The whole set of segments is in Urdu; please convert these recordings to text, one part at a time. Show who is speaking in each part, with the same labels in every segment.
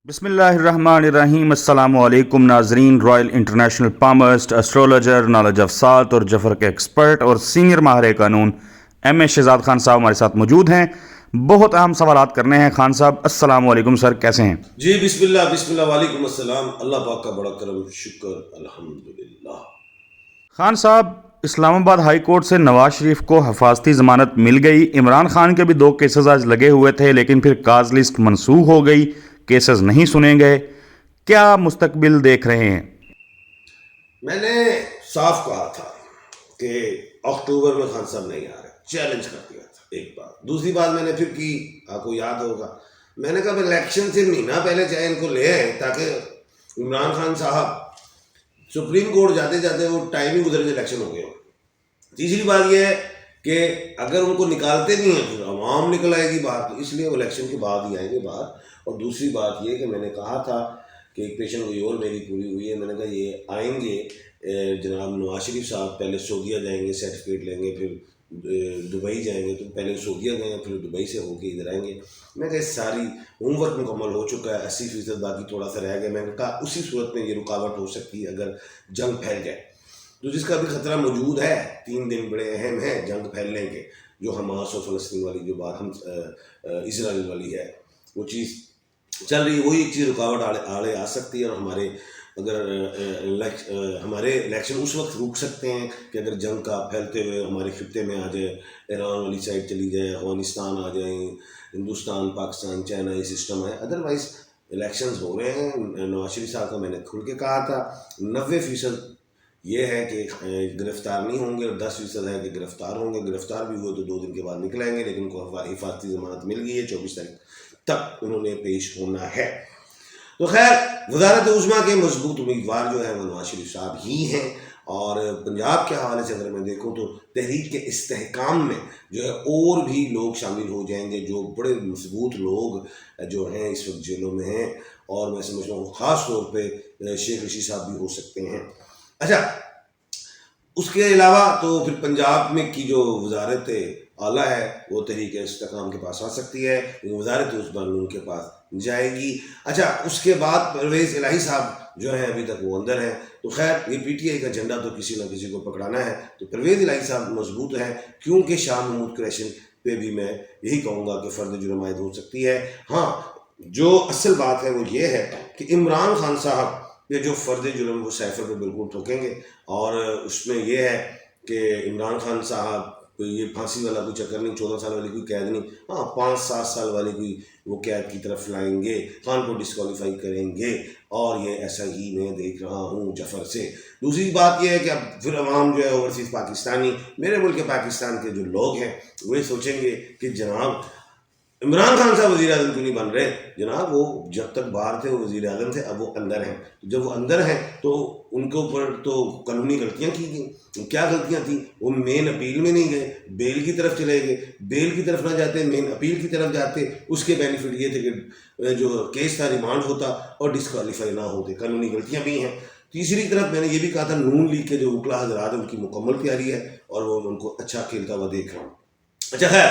Speaker 1: بسم اللہ الرحمن الرحیم۔ السلام علیکم ناظرین۔ Royal international palmist, astrologer, knowledge of سات اور جفر کے ایکسپرٹ اور سینئر ماہر قانون ایم اے شہزاد خان صاحب ہمارے ساتھ موجود ہیں۔ بہت اہم سوالات کرنے ہیں۔ خان صاحب السلام علیکم سر، کیسے ہیں؟
Speaker 2: جی بسم اللہ وعلیکم السلام۔ اللہ پاک کا بڑا کرم، شکر الحمدللہ۔
Speaker 1: خان صاحب، اسلام آباد ہائی کورٹ سے نواز شریف کو حفاظتی ضمانت مل گئی۔ عمران خان کے بھی 2 کیسز آج لگے ہوئے تھے، لیکن پھر کاز لسٹ منسوخ ہو گئی، کیسز نہیں سنے گئے۔ کیا مستقبل دیکھ رہے ہیں؟
Speaker 2: میں نے صاف کہا تھا کہ اکتوبر میں خان صاحب نہیں آ رہے، چیلنج کر دیا تھا ایک بات۔ دوسری بات میں نے پھر کی، آپ کو یاد ہوگا، میں نے کہا الیکشن سے مہینہ پہلے چاہے ان کو لے آئیں تاکہ عمران خان صاحب سپریم کورٹ جاتے جاتے وہ ٹائم ہی گزر کے الیکشن ہو گیا۔ تیسری بات یہ ہے کہ اگر ان کو نکالتے نہیں ہیں پھر عوام نکل آئے گی باہر، تو اس لیے وہ الیکشن کے بعد ہی آئیں گے باہر۔ اور دوسری بات یہ کہ میں نے کہا تھا کہ ایک پیشن ہوئی اور میری پوری ہوئی ہے، میں نے کہا یہ آئیں گے جناب نواز شریف صاحب، پہلے سعودیہ جائیں گے، سرٹیفکیٹ لیں گے، پھر دبئی جائیں گے، تو پہلے سعودیہ گئے پھر دبئی سے ہو کے ادھر آئیں گے۔ میں کہا ساری ہوم ورک مکمل ہو چکا ہے، 80% باقی تھوڑا سا رہ گیا۔ میں نے کہا اسی صورت میں یہ رکاوٹ ہو سکتی ہے اگر جنگ پھیل جائے، تو جس کا بھی خطرہ موجود ہے۔ 3 دن بڑے اہم ہیں جنگ پھیلنے کے، جو حماس اور فلسطین والی جو بات ہم اسرائیل والی ہے وہ چیز چل رہی ہے، وہی چیز رکاوٹ آڑے آ سکتی ہے۔ اور ہمارے اگر ہمارے الیکشن اس وقت روک سکتے ہیں کہ اگر جنگ کا پھیلتے ہوئے ہمارے خطے میں آ جائے، ایران والی سائڈ چلی جائے، افغانستان آ جائیں، ہندوستان، پاکستان، چائنا، یہ سسٹم ہے۔ ادروائز الیکشنز ہو رہے ہیں۔ نواز شریف صاحب کا میں نے کھل کے کہا تھا 90% یہ ہے کہ گرفتار نہیں ہوں گے، اور 10% ہے کہ گرفتار ہوں گے۔ گرفتار بھی ہوئے تو 2 دن کے بعد نکل آئیں گے، لیکن ان کو حفاظتی ضمانت مل گئی ہے، 24 تاریخ تک انہوں نے پیش ہونا ہے۔ تو خیر، وزارت عظمیٰ کے مضبوط امیدوار جو ہیں وہ نواز شریف صاحب ہی ہیں۔ اور پنجاب کے حوالے سے اگر میں دیکھوں تو تحریک کے استحکام میں جو ہے اور بھی لوگ شامل ہو جائیں گے، جو بڑے مضبوط لوگ جو ہیں اس وقت جیلوں میں ہیں، اور میں سمجھتا ہوں خاص طور پہ شیخ رشید صاحب بھی ہو سکتے ہیں۔ اچھا، اس کے علاوہ تو پھر پنجاب میں کی جو وزارت اعلیٰ ہے وہ تحریک استحکام کے پاس آ سکتی ہے، وزارت عثمان ان کے پاس جائے گی۔ اچھا، اس کے بعد پرویز الہی صاحب جو ہیں ابھی تک وہ اندر ہیں، تو خیر یہ پی ٹی آئی کا جھنڈا تو کسی نہ کسی کو پکڑانا ہے، تو پرویز الہی صاحب مضبوط ہیں، کیونکہ شاہ محمود قریشی پہ بھی میں یہی کہوں گا کہ فرد جرم عائد ہو سکتی ہے۔ ہاں، جو اصل بات ہے وہ یہ ہے کہ عمران خان صاحب یہ جو فرد جرم وہ سیفر پہ بالکل ٹھوکیں گے، اور اس میں یہ ہے کہ عمران خان صاحب کوئی یہ پھانسی والا کوئی چکر نہیں، 14 سال والی کوئی قید نہیں، ہاں 5-7 سال والی کوئی وہ قید کی طرف لائیں گے، خان کو ڈسکوالیفائی کریں گے، اور یہ ایسا ہی میں دیکھ رہا ہوں جفر سے۔ دوسری بات یہ ہے کہ اب پھر عوام جو ہے اوورسیز پاکستانی، میرے ملک پاکستان کے جو لوگ ہیں وہ سوچیں گے کہ جناب عمران خان صاحب وزیر اعظم کیوں نہیں بن رہے؟ جناب وہ جب تک باہر تھے وہ وزیر اعظم تھے، اب وہ اندر ہیں، جب وہ اندر ہیں تو ان کے اوپر تو قانونی غلطیاں کی گئیں۔ کیا غلطیاں تھیں؟ وہ مین اپیل میں نہیں گئے، بیل کی طرف چلے گئے، بیل کی طرف نہ جاتے مین اپیل کی طرف جاتے، اس کے بینیفٹ یہ تھے کہ جو کیس تھا ریمانڈ ہوتا اور ڈسکوالیفائی نہ ہوتے۔ قانونی غلطیاں بھی ہیں۔ تیسری طرف میں نے یہ بھی کہا تھا نون لیگ کے جو وکلا حضرات ان کی مکمل تیاری ہے، اور وہ ان کو اچھا کھیلتا ہوا دیکھ رہا ہوں۔ اچھا ہے،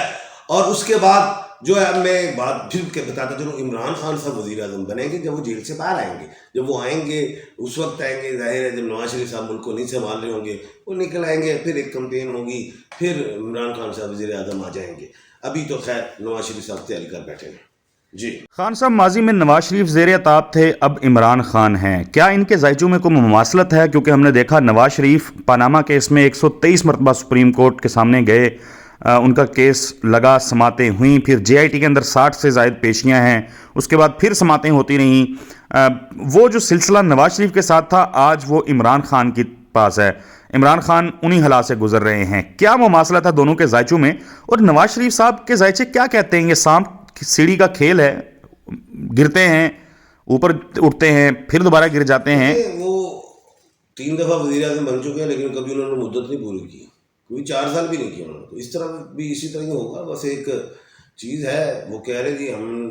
Speaker 2: اور اس کے بعد جو ہے میں بات پھر بتاتا چلوں، عمران خان صاحب وزیر اعظم بنیں گے جب وہ جیل سے باہر آئیں گے، جب وہ آئیں گے اس وقت آئیں گے، ظاہر ہے جب نواز شریف صاحب ملک کو نہیں سنبھال رہے ہوں گے وہ نکل آئیں گے، پھر ایک کمپین ہوگی، پھر عمران خان صاحب وزیر اعظم آ جائیں گے۔ ابھی تو خیر نواز شریف صاحب تیاری کر بیٹھے ہیں۔ جی
Speaker 1: خان صاحب، ماضی میں نواز شریف زیر عطاب تھے، اب عمران خان ہیں، کیا ان کے ذائچوں میں کوئی مماثلت ہے؟ کیونکہ ہم نے دیکھا نواز شریف پاناما کیس میں 123 مرتبہ سپریم کورٹ کے سامنے گئے، ان کا کیس لگا، سماعتیں ہوئیں، پھر جے آئی ٹی کے اندر 60 سے زائد پیشیاں ہیں، اس کے بعد پھر سماعتیں ہوتی رہیں۔ وہ جو سلسلہ نواز شریف کے ساتھ تھا آج وہ عمران خان کے پاس ہے، عمران خان انہی حالات سے گزر رہے ہیں، کیا مماثلت ہے دونوں کے ذائچوں میں؟ اور نواز شریف صاحب کے ذائچے کیا کہتے ہیں؟ یہ سانپ سیڑھی کا کھیل ہے، گرتے ہیں، اوپر اٹھتے ہیں، پھر دوبارہ گر جاتے ہیں۔
Speaker 2: وہ 3 دفعہ وزیر اعظم بن چکے ہیں، لیکن کبھی انہوں نے مدت نہیں پوری کی، کوئی 4 سال بھی نہیں کیا انہوں نے، تو اس طرح بھی اسی طرح ہی ہوگا۔ بس ایک چیز ہے، وہ کہہ رہے تھے ہم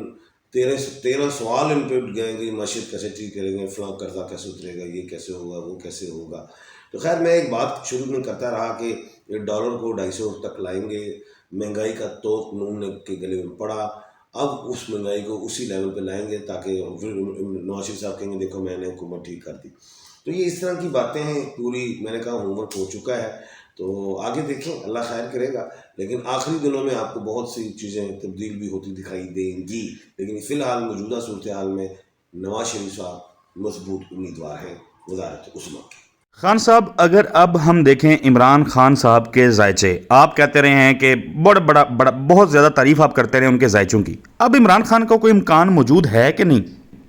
Speaker 2: 13 سوال ان پہ گئے کہ معیشت کیسے ٹھیک کریں گے، فلاں قرضہ کیسے اترے گا، یہ کیسے ہوگا، وہ کیسے ہوگا۔ تو خیر میں ایک بات شروع میں کرتا رہا کہ ڈالر کو 250 تک لائیں گے، مہنگائی کا توق نون کے گلے میں پڑا، اب اس مہنگائی کو اسی لیول پہ لائیں گے تاکہ پھر نواز شریف صاحب کہیں گے دیکھو میں نے حکومت ٹھیک کر دی. تو یہ اس طرح کی باتیں ہیں پوری. میں نے کہا ہوم ورک ہو چکا ہے تو آگے دیکھیں اللہ خیر کرے گا. لیکن آخری دنوں میں آپ کو بہت سی چیزیں تبدیل بھی ہوتی دکھائی دیں گی. لیکن فی الحال موجودہ صورتحال میں نواز شریف صاحب مضبوط امیدوار ہیں وزارت عظمیٰ کے.
Speaker 1: خان صاحب اگر اب ہم دیکھیں عمران خان صاحب کے ذائچے، آپ کہتے رہے ہیں کہ بڑا بہت زیادہ تعریف آپ کرتے رہے ان کے ذائچوں کی، اب عمران خان کا کوئی امکان موجود ہے کہ نہیں؟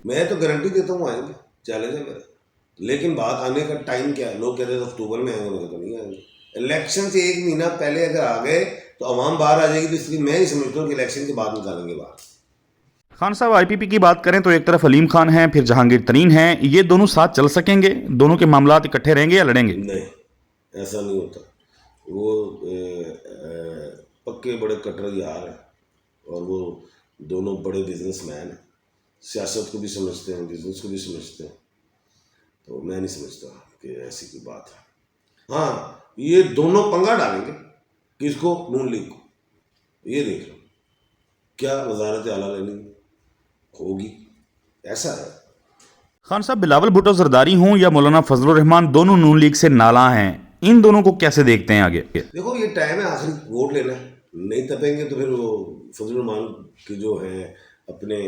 Speaker 2: میں تو گارنٹی دیتا ہوں آئیں گے، چیلنج ہے میرا. لیکن بات آنے کا ٹائم کیا ہے؟ لوگ کہتے ہیں اکتوبر میں آئیں گے، میں تو نہیں آئیں گے. الیکشن سے 1 مہینہ پہلے اگر آ گئے تو عوام باہر آ جائے گی. تو اس لیے میں ہی سمجھتا ہوں کہ الیکشن کے بعد نکالیں گے باہر.
Speaker 1: خان صاحب آئی پی پی کی بات کریں تو ایک طرف علیم خان ہیں، پھر جہانگیر ترین ہیں، یہ دونوں ساتھ چل سکیں گے؟ دونوں کے معاملات اکٹھے رہیں گے یا لڑیں گے؟
Speaker 2: نہیں، ایسا نہیں ہوتا. وہ پکے بڑے کٹر یار ہیں اور وہ دونوں بڑے بزنس مین ہیں. سیاست کو بھی سمجھتے ہیں، بزنس کو بھی سمجھتے ہیں. تو میں نہیں سمجھتا کہ ایسی کوئی بات ہے. ہاں یہ دونوں پنگا ڈالیں گے. کس کو؟ نون لیگ کو. یہ دیکھ لو کیا وزارت اعلیٰ لینی ہوگی، ایسا ہے.
Speaker 1: خان صاحب بلاول بھٹو زرداری ہوں یا مولانا فضل الرحمان، دونوں نون لیگ سے نالاں ہیں، ان دونوں کو کیسے دیکھتے ہیں آگے؟
Speaker 2: دیکھو یہ ٹائم ہے آخری ووٹ لینا ہے. نہیں تپیں گے تو پھر وہ فضل الرحمان کے جو ہیں اپنے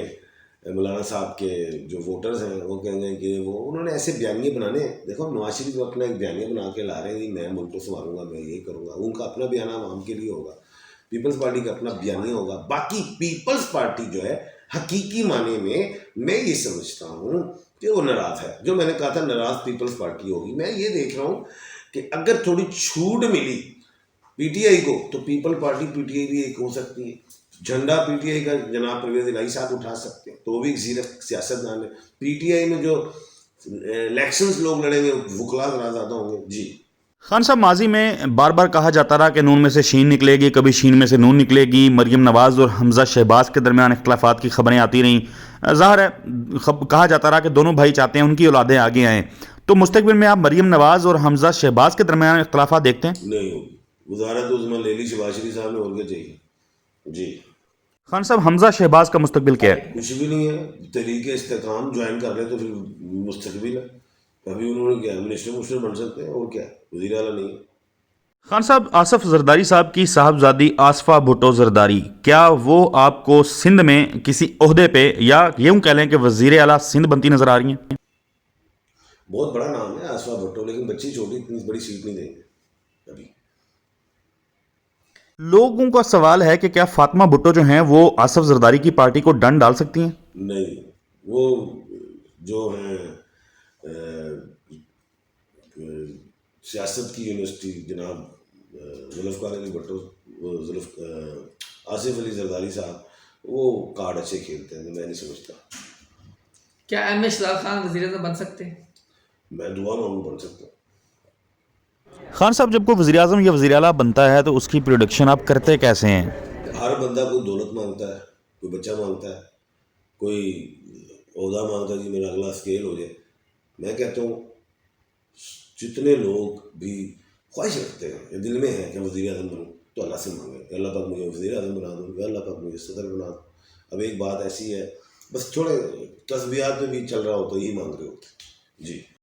Speaker 2: مولانا صاحب کے جو ووٹرز ہیں وہ کہیں گے کہ وہ انہوں نے ایسے بیانیے بنانے ہیں. دیکھو نواز شریف اپنا ایک بیانیہ بنا کے لا رہے ہیں کہ میں ملک کو سنبھالوں گا، میں یہ کروں گا. ان کا اپنا بیانیہ عوام کے لیے ہوگا، پیپلز پارٹی کا اپنا بیانیہ ہوگا. باقی پیپلز پارٹی جو ہے حقیقی معنی میں یہ سمجھتا ہوں کہ وہ ناراض ہے. جو میں نے کہا تھا ناراض پیپلز پارٹی ہوگی. میں یہ دیکھ رہا ہوں کہ اگر تھوڑی چھوٹ ملی پی ٹی آئی کو تو people party P T I بھی ایک ہو سکتی ہے. جھنڈا پی ٹی آئی کا جناب پرویز الہی صاحب اٹھا سکتے ہیں تو وہ بھی ایک زیرک سیاستدان ہے. پی ٹی آئی میں جو الیکشنز لوگ لڑیں گے وکلا ذرا زیادہ ہوں گے. جی
Speaker 1: خان صاحب ماضی میں بار بار کہا جاتا رہا کہ نون میں سے شین نکلے گی، کبھی شین میں سے نون نکلے گی. مریم نواز اور حمزہ شہباز کے درمیان اختلافات کی خبریں آتی رہیں. ظاہر ہے کہا جاتا رہا کہ دونوں بھائی چاہتے ہیں ان کی اولادیں آگے آئیں. تو مستقبل میں آپ مریم نواز اور حمزہ شہباز کے درمیان اختلافات دیکھتے ہیں؟
Speaker 2: نہیں ہوگی. وزارت عظمیٰ لے لی شہباز شریف صاحب نے، اور کیا چاہیے. جی
Speaker 1: خان صاحب حمزہ شہباز کا مستقبل کیا ہے؟
Speaker 2: کچھ بھی نہیں ہے. تحریک استحکام جوائن کر لیں تو پھر مستقبل ہے. ابھی انہوں نے کیا منسٹر بن سکتے ہیں اور کیا وزیر اعلیٰ نہیں ہے.
Speaker 1: خان صاحب آصف زرداری صاحب کی صاحبزادی آصفہ بھٹو زرداری، کیا وہ آپ کو سندھ میں کسی عہدے پہ یا یوں کہہ لیں کہ وزیر اعلیٰ سندھ بنتی نظر آ رہی ہیں؟
Speaker 2: بہت بڑا نام ہے آصفہ بھٹو، لیکن بچی چھوٹی، اتنی بڑی سیٹ نہیں دیں گے ابھی.
Speaker 1: لوگوں کا سوال ہے کہ کیا فاطمہ بھٹو جو ہیں وہ آصف زرداری کی پارٹی کو ڈن ڈال سکتی ہیں؟
Speaker 2: نہیں، وہ جو ہیں سیاست کی یونیورسٹی جناب ذوالفقار علی بھٹو، آصف علی زرداری صاحب وہ کارڈ اچھے کھیلتے ہیں. میں نہیں سمجھتا.
Speaker 3: کیا ایم اے شلال خان وزیر اعظم بن سکتے ہیں؟
Speaker 2: میں دعا مانگوں بن سکتا ہوں.
Speaker 1: خان صاحب جب کوئی وزیر اعظم یا وزیر اعلیٰ بنتا ہے تو اس کی پروڈکشن آپ کرتے کیسے ہیں؟
Speaker 2: ہر بندہ کوئی دولت مانگتا ہے، کوئی بچہ مانگتا ہے، کوئی عہدہ مانگتا ہے کہ میرا اگلا اسکیل ہو جائے. میں کہتا ہوں جتنے لوگ بھی خواہش رکھتے ہیں دل میں ہے کہ وزیر اعظم بنوں تو اللہ سے مانگے کہ اللہ پاک مجھے وزیر اعظم بنا دوں، یا اللہ پاک مجھے صدر بنا دوں. اب ایک بات ایسی ہے بس تھوڑے تسبیحات میں بھی چل رہا ہو تو یہی مانگ رہے ہوتے. جی